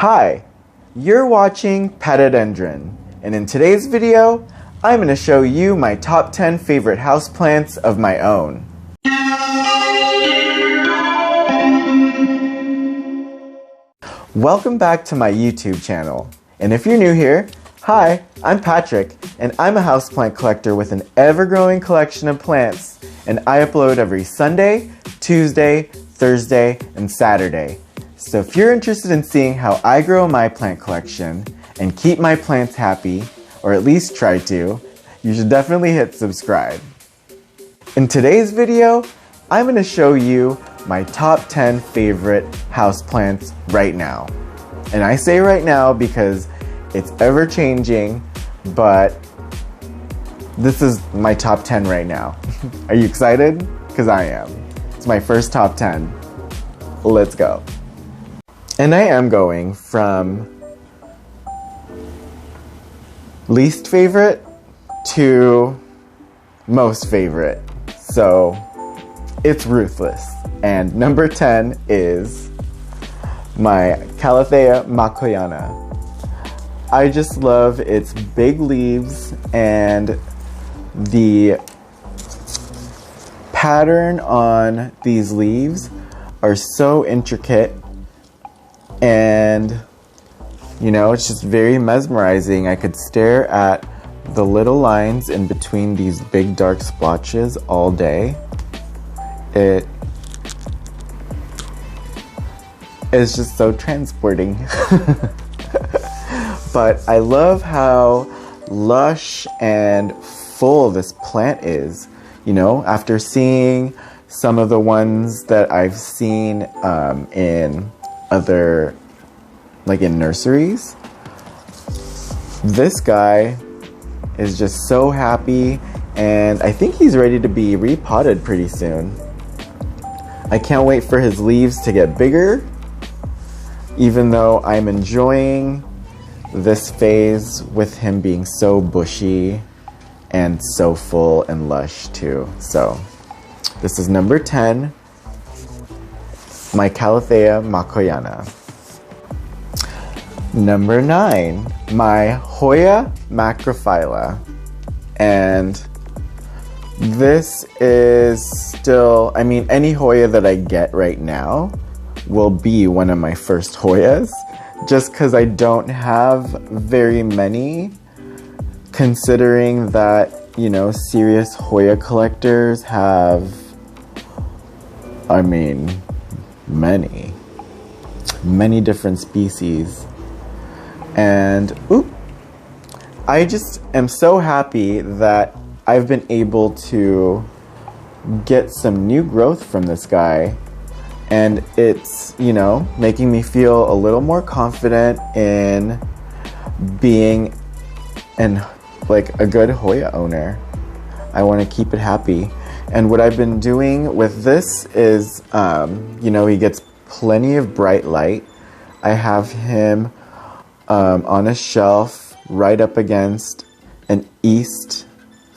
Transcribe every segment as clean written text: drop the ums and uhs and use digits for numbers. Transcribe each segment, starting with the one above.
Hi, you're watching Philodendron, and in today's video, I'm going to show you my top 10 favorite houseplants of my own. Welcome back to my YouTube channel, and if you're new here, hi, I'm Patrick, and I'm a houseplant collector with an ever-growing collection of plants, and I upload every Sunday, Tuesday, Thursday, and Saturday. So if you're interested in seeing how I grow my plant collection and keep my plants happy, or at least try to, you should definitely hit subscribe. In today's video, I'm going to show you my top 10 favorite houseplants right now. And I say right now because it's ever changing, but this is my top 10 right now. Are you excited? Because I am. It's my first top 10. Let's go. And I am going from least favorite to most favorite. So it's ruthless. And number 10 is my Calathea Makoyana. I just love its big leaves, and the pattern on these leaves are so intricate. And, you know, it's just very mesmerizing. I could stare at the little lines in between these big dark splotches all day. It is just so transporting. But I love how lush and full this plant is. You know, after seeing some of the ones that I've seen in other, like in nurseries, this guy is just so happy, and I think he's ready to be repotted pretty soon. I can't wait for his leaves to get bigger, even though I'm enjoying this phase with him being so bushy and so full and lush too. So this is number 10, my Calathea Makoyana. Number 9, my Hoya Macrophylla. And this is still, I mean, any Hoya that I get right now will be one of my first Hoyas, just because I don't have very many, considering that, you know, serious Hoya collectors have, I mean, many different species. And I just am so happy that I've been able to get some new growth from this guy, and it's, you know, making me feel a little more confident in being like a good Hoya owner. I want to keep it happy. And what I've been doing with this is, you know, he gets plenty of bright light. I have him on a shelf right up against an east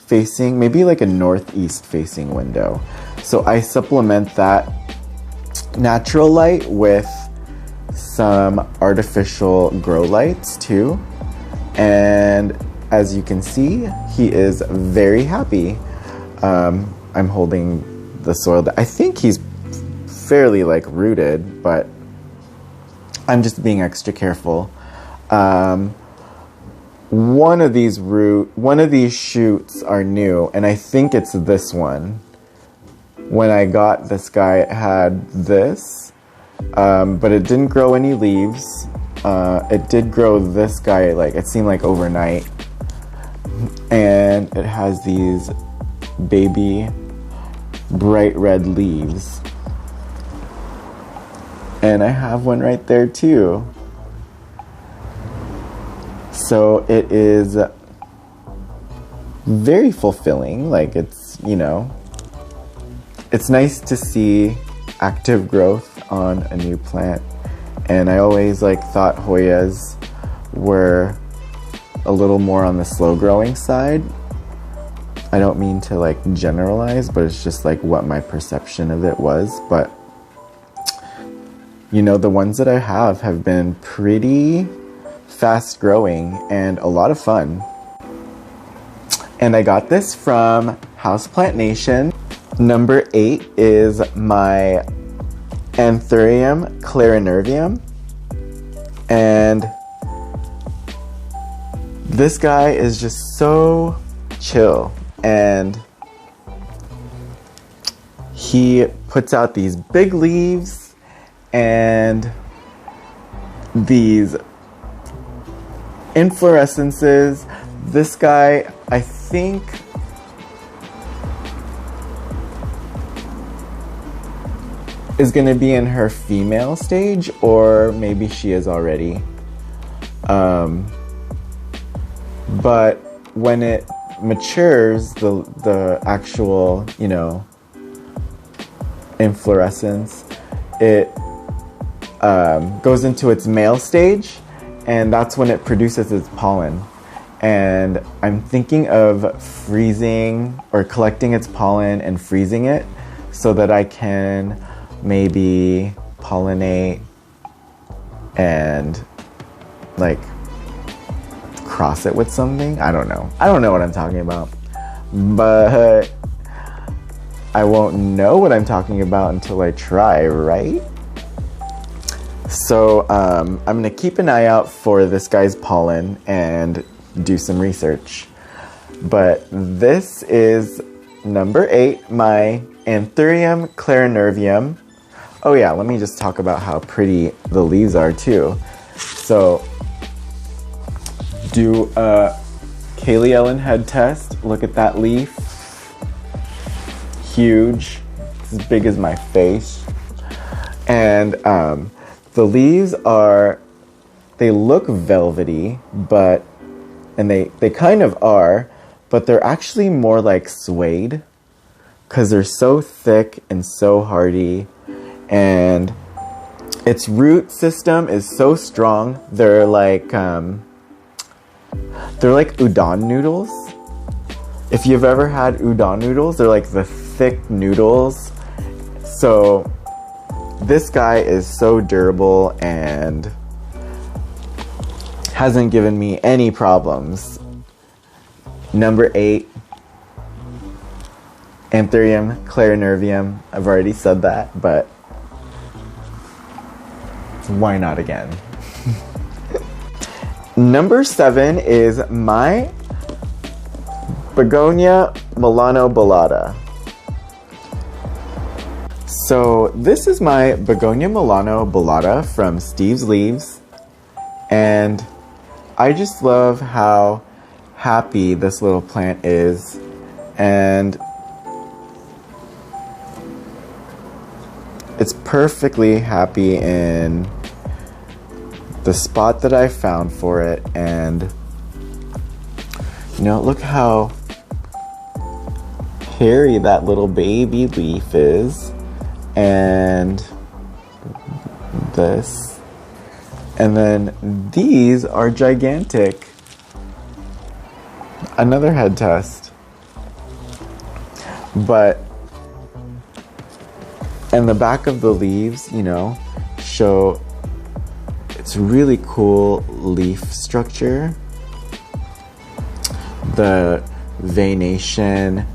facing, maybe like a northeast facing window. So I supplement that natural light with some artificial grow lights too. And as you can see, he is very happy. I'm holding the soil. I think he's fairly like rooted, but I'm just being extra careful. One of these shoots are new, and I think it's this one. When I got this guy, it had this, but it didn't grow any leaves. It did grow this guy, like it seemed like overnight, and it has these baby bright red leaves. And I have one right there too. So it is very fulfilling. Like, it's, you know, it's nice to see active growth on a new plant. And I always like thought Hoyas were a little more on the slow growing side. I don't mean to like generalize, but it's just like what my perception of it was. But you know, the ones that I have been pretty fast growing and a lot of fun. And I got this from Houseplant Nation. Number 8 is my Anthurium Clarinervium. And this guy is just so chill, and he puts out these big leaves and these inflorescences. This guy, I think, is going to be in her female stage, or maybe she is already. But when it matures, the actual, you know, inflorescence, it goes into its male stage, and that's when it produces its pollen. And I'm thinking of freezing or collecting its pollen and freezing it so that I can maybe pollinate and like cross it with something. I don't know what I'm talking about, but I won't know what I'm talking about until I try, right? So I'm gonna keep an eye out for this guy's pollen and do some research. But this is number 8, my Anthurium Clarinervium. Oh yeah, let me just talk about how pretty the leaves are too. So do a Kaylee Ellen head test. Look at that leaf. Huge. It's as big as my face. And the leaves they look velvety, and they kind of are, but they're actually more like suede because they're so thick and so hardy, and its root system is so strong. They're like udon noodles. If you've ever had udon noodles, they're like the thick noodles. So this guy is so durable and hasn't given me any problems. Number 8, Anthurium Clarinervium. I've already said that, but why not again? Number 7 is my Begonia Mellanobullata. So this is my Begonia Mellanobullata from Steve's Leaves, and I just love how happy this little plant is, and it's perfectly happy in the spot that I found for it. And you know, look how hairy that little baby leaf is, and this, and then these are gigantic. Another head test. But and the back of the leaves, you know, show it's really cool leaf structure. The venation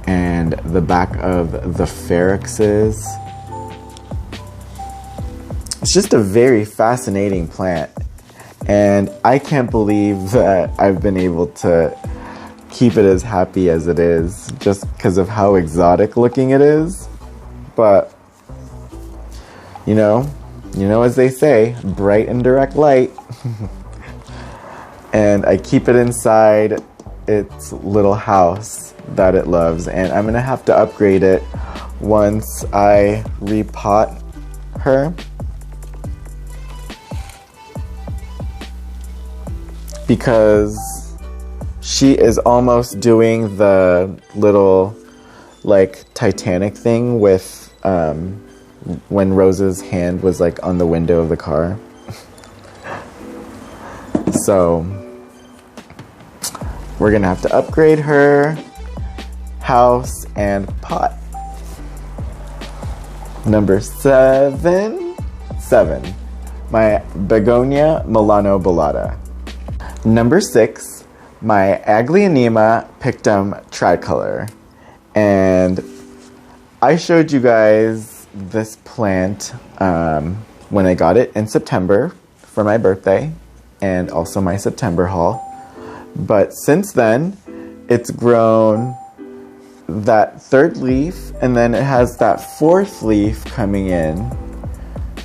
and the back of the pharynxes. It's just a very fascinating plant, and I can't believe that I've been able to keep it as happy as it is just because of how exotic looking it is. But you know as they say, bright and direct light. And I keep it inside its little house that it loves, and I'm gonna have to upgrade it once I repot her, because she is almost doing the little like Titanic thing with when Rose's hand was like on the window of the car. So we're gonna have to upgrade her house and pot. Number 7, 7, my Begonia Mellanobullata. Number 6, my Aglaonema Pictum Tricolor. And I showed you guys this plant when I got it in September for my birthday and also my September haul. But since then, it's grown that 3rd leaf, and then it has that 4th leaf coming in.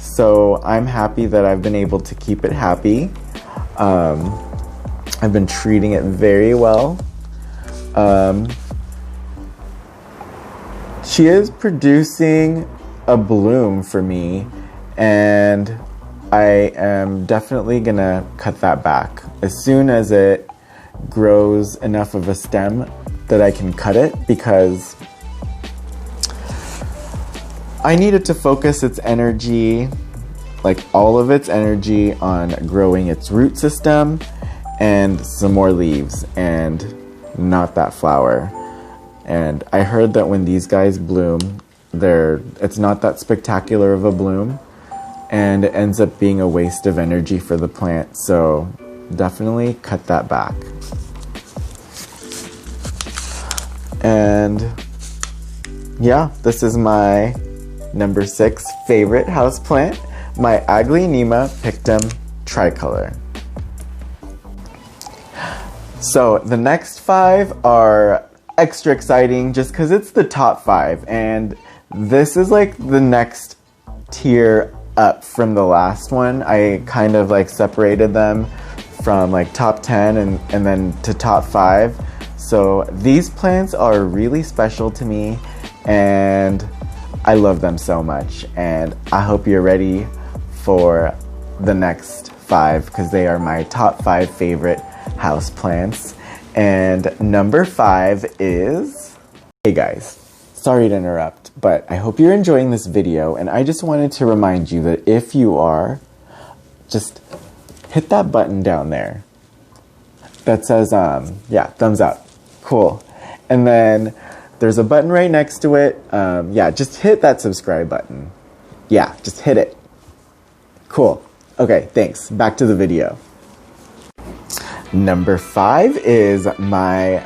So I'm happy that I've been able to keep it happy. I've been treating it very well. She is producing a bloom for me, and I am definitely gonna cut that back. As soon as it grows enough of a stem that I can cut it, because I needed to focus its energy, like all of its energy, on growing its root system and some more leaves and not that flower. And I heard that when these guys bloom, it's not that spectacular of a bloom, and it ends up being a waste of energy for the plant. So definitely cut that back. And yeah, this is my number 6 favorite houseplant, my Aglaonema Pictum Tricolor. So the next 5 are extra exciting just because it's the top 5, and this is like the next tier up from the last one. I kind of like separated them from like top 10 and then to top 5. So these plants are really special to me, and I love them so much, and I hope you're ready for the next 5 because they are my top 5 favorite house plants. And number 5 is... Hey guys, sorry to interrupt, but I hope you're enjoying this video, and I just wanted to remind you that if you are, just hit that button down there that says, yeah, thumbs up. Cool. And then there's a button right next to it. Yeah, just hit that subscribe button. Yeah, just hit it. Cool. Okay, thanks. Back to the video. Number 5 is my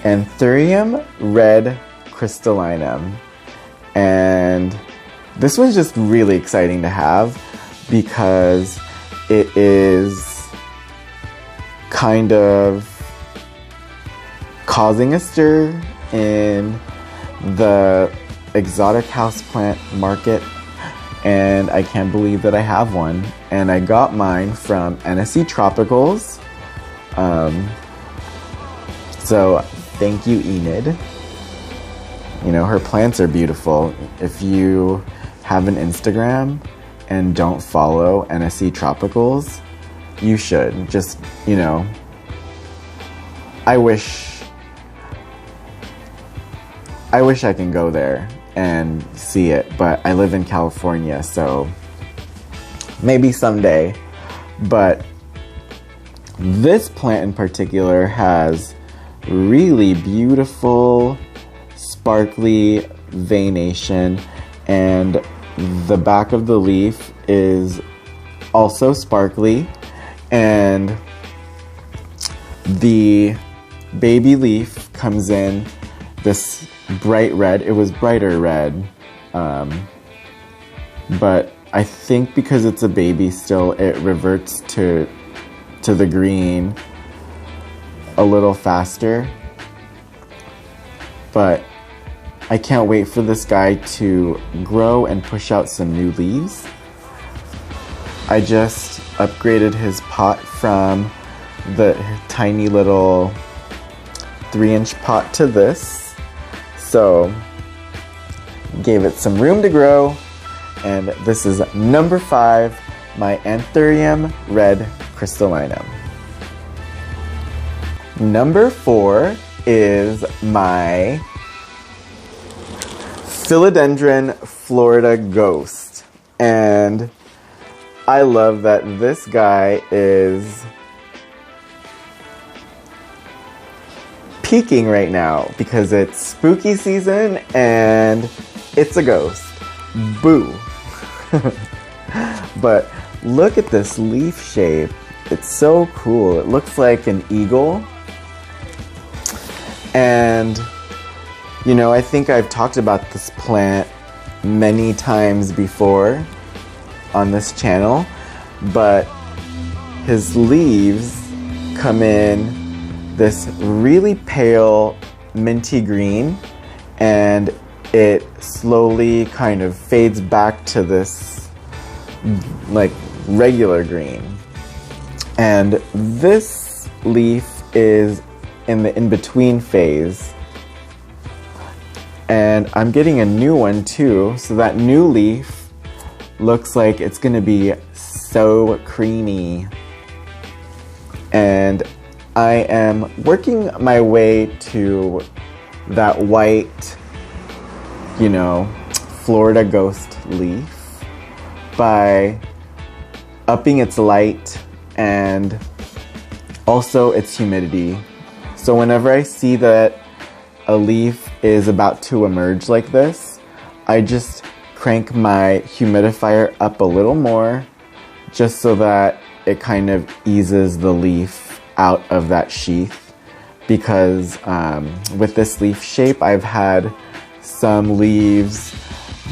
Anthurium Red Crystallinum. And this one's just really exciting to have because it is kind of causing a stir in the exotic houseplant market, and I can't believe that I have one. And I got mine from NSC Tropicals. So thank you, Enid. You know, her plants are beautiful. If you have an Instagram and don't follow NSC Tropicals, you should. Just, you know, I wish I can go there and see it, but I live in California, so maybe someday. But this plant in particular has really beautiful, sparkly veination, and the back of the leaf is also sparkly, and the baby leaf comes in this bright red. It was brighter red, but I think because it's a baby still, it reverts to the green a little faster. But I can't wait for this guy to grow and push out some new leaves. I just upgraded his pot from the tiny little 3-inch pot to this. So gave it some room to grow, and this is number 5, my Anthurium Red Crystallinum. Number 4 is my Philodendron Florida Ghost, and I love that this guy is peaking right now because it's spooky season and it's a ghost. Boo. But look at this leaf shape. It's so cool. It looks like an eagle. And, you know, I think I've talked about this plant many times before on this channel, but his leaves come in this really pale minty green, and it slowly kind of fades back to this like regular green. And this leaf is in the in-between phase, and I'm getting a new one too, so that new leaf looks like it's gonna be so creamy. And I am working my way to that white, you know, Florida ghost leaf by upping its light and also its humidity. So whenever I see that a leaf is about to emerge like this, I just crank my humidifier up a little more, just so that it kind of eases the leaf out of that sheath. Because with this leaf shape, I've had some leaves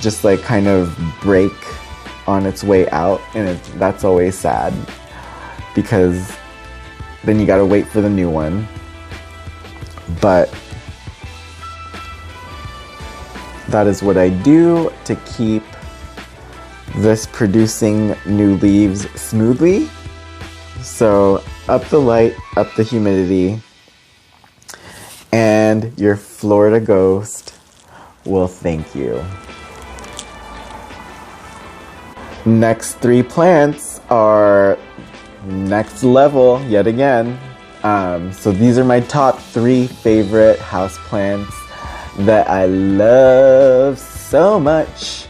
just like kind of break on its way out, and that's always sad, because then you gotta wait for the new one. But that is what I do to keep this producing new leaves smoothly. So up the light, up the humidity, and your Florida ghost will thank you. Next three plants are next level yet again. So these are my top 3 favorite houseplants that I love so much,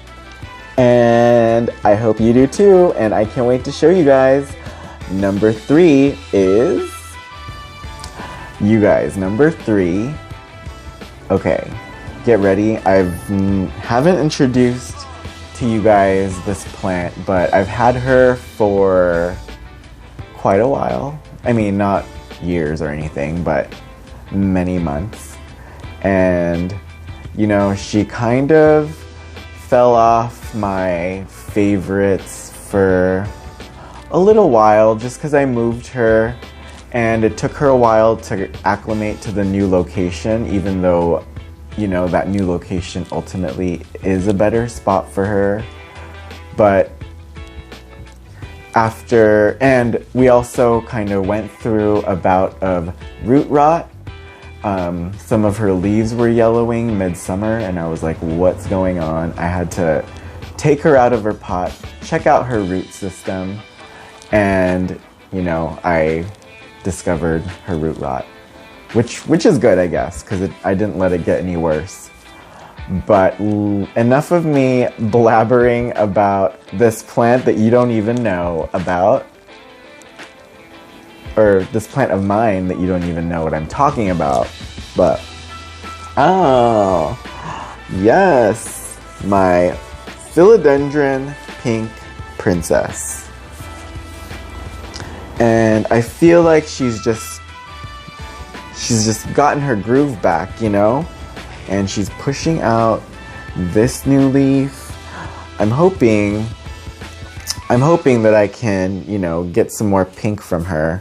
and I hope you do too, and I can't wait to show you guys. Number 3 is, you guys, number 3, okay, get ready. I haven't introduced to you guys this plant, but I've had her for quite a while. I mean, not years or anything, but many months. And, you know, she kind of fell off my favorites for a little while, just because I moved her, and it took her a while to acclimate to the new location, even though, you know, that new location ultimately is a better spot for her. But after, and we also kind of went through a bout of root rot. Some of her leaves were yellowing midsummer, and I was like, what's going on? I had to take her out of her pot, check out her root system, and, you know, I discovered her root rot, which is good, I guess, because I didn't let it get any worse. But enough of me blabbering about this plant that you don't even know about, or this plant of mine that you don't even know what I'm talking about. But, oh, yes, my Philodendron Pink Princess. And I feel like she's just gotten her groove back, you know? And she's pushing out this new leaf. I'm hoping that I can, you know, get some more pink from her.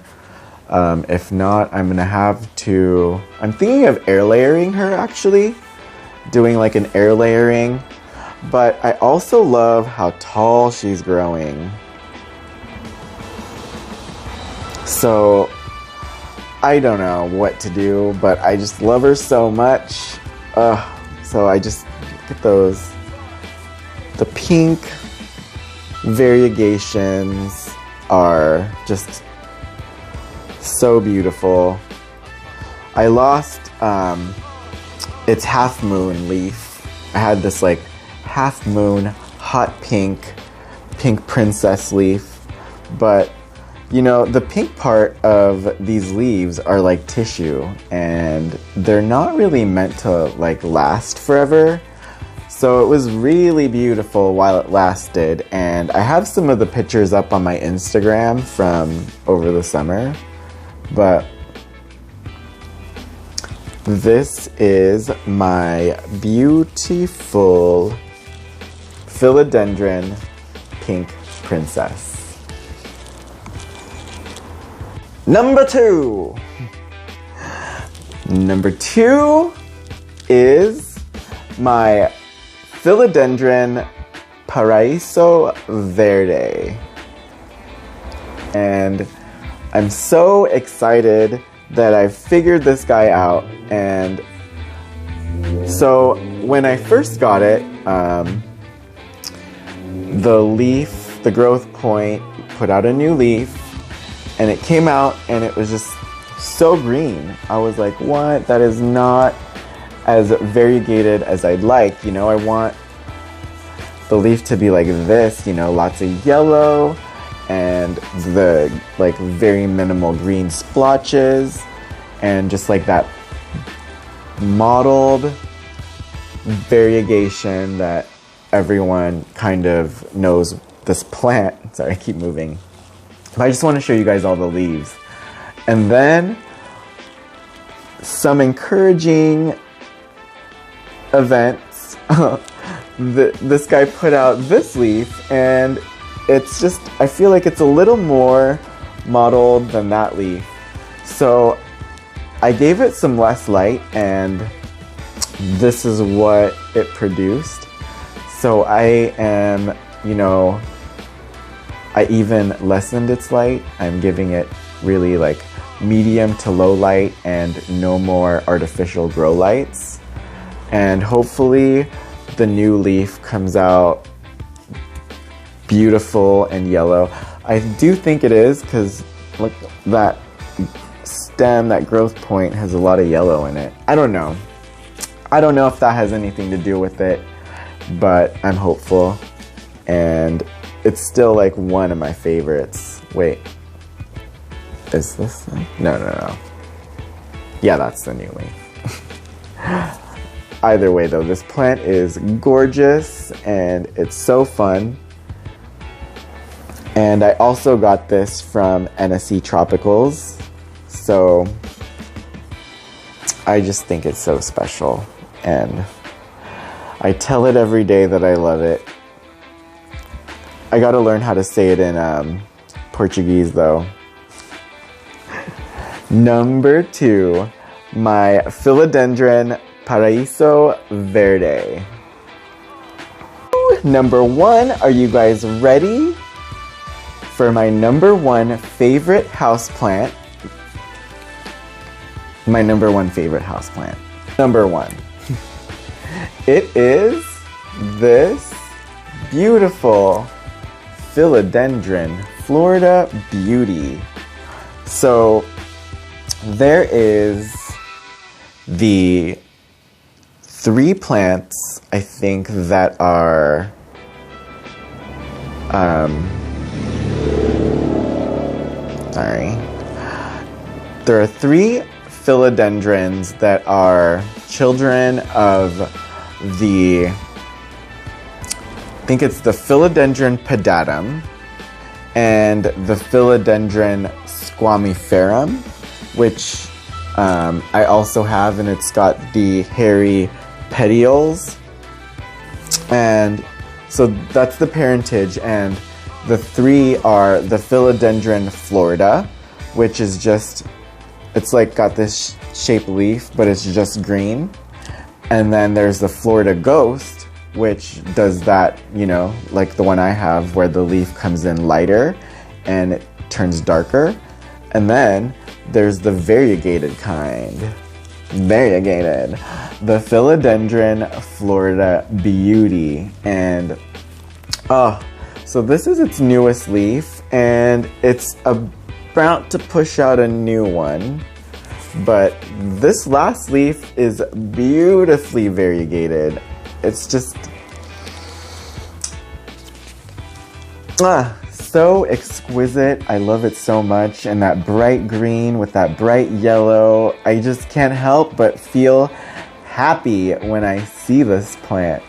If not, I'm gonna have to, I'm thinking of air layering her, actually. Doing like an air layering. But I also love how tall she's growing. So, I don't know what to do, but I just love her so much. So I just, look at those. The pink variegations are just so beautiful. I lost its half moon leaf. I had this like half moon hot pink princess leaf, but you know, the pink part of these leaves are like tissue, and they're not really meant to like last forever. So it was really beautiful while it lasted, and I have some of the pictures up on my Instagram from over the summer, but this is my beautiful Philodendron Pink Princess. Number two is my Philodendron Paraiso Verde. And I'm so excited that I figured this guy out. And so when I first got it, the growth point put out a new leaf, and it came out and it was just so green. I was like, what? That is not as variegated as I'd like. You know, I want the leaf to be like this, you know, lots of yellow and the like very minimal green splotches and just like that mottled variegation that everyone kind of knows this plant. Sorry, I keep moving. But I just want to show you guys all the leaves. And then some encouraging events. This guy put out this leaf, and it's just, I feel like it's a little more mottled than that leaf. So I gave it some less light, and this is what it produced. So I am, you know, I even lessened its light. I'm giving it really like medium to low light and no more artificial grow lights. And hopefully the new leaf comes out beautiful and yellow. I do think it is, because look, that stem, that growth point has a lot of yellow in it. I don't know. I don't know if that has anything to do with it, but I'm hopeful. And it's still like one of my favorites. Wait, is this thing? No. Yeah, that's the new leaf. Either way though, this plant is gorgeous and it's so fun. And I also got this from NSE Tropicals, so I just think it's so special. And I tell it every day that I love it. I gotta learn how to say it in Portuguese though. Number 2, my Philodendron Paraiso Verde. Number 1, are you guys ready for my number 1 favorite houseplant? My number 1 favorite houseplant. Number 1. It is this beautiful Philodendron Florida Beauty. So there is the 3 plants, I think, that are there are 3 philodendrons that are children of the, I think it's the Philodendron pedatum and the Philodendron squamiferum, which I also have, and it's got the hairy petioles. And so that's the parentage, and the 3 are the Philodendron Florida, which is just, it's like got this shaped leaf, but it's just green. And then there's the Florida Ghost, which does that, you know, like the one I have, where the leaf comes in lighter and it turns darker. And then there's the variegated kind. Variegated. The Philodendron Florida Beauty. And, so this is its newest leaf, and it's about to push out a new one. But this last leaf is beautifully variegated. It's just so exquisite. I love it so much. And that bright green with that bright yellow, I just can't help but feel happy when I see this plant.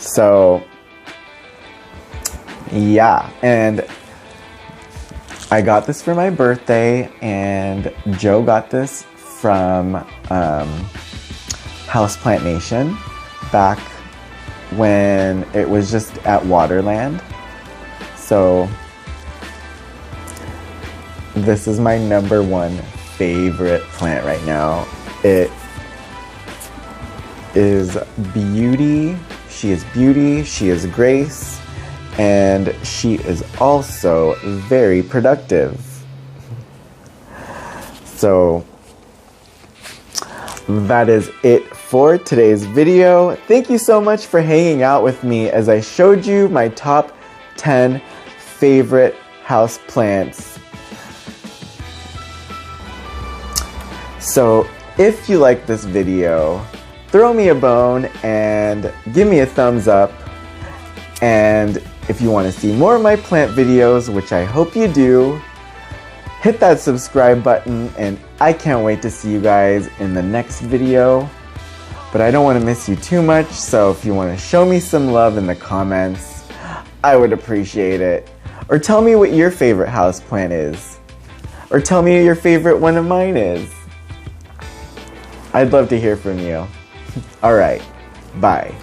So yeah, and I got this for my birthday, and Joe got this from Houseplant Nation back when it was just at Waterland. So this is my #1 favorite plant right now. It is beauty. She is beauty, she is grace, and she is also very productive. So that is it for today's video. Thank you so much for hanging out with me as I showed you my top 10 favorite house plants. So if you like this video, throw me a bone and give me a thumbs up. And if you want to see more of my plant videos, which I hope you do, hit that subscribe button, and I can't wait to see you guys in the next video. But I don't want to miss you too much, so if you want to show me some love in the comments, I would appreciate it. Or tell me what your favorite houseplant is. Or tell me your favorite one of mine is. I'd love to hear from you. Alright, bye.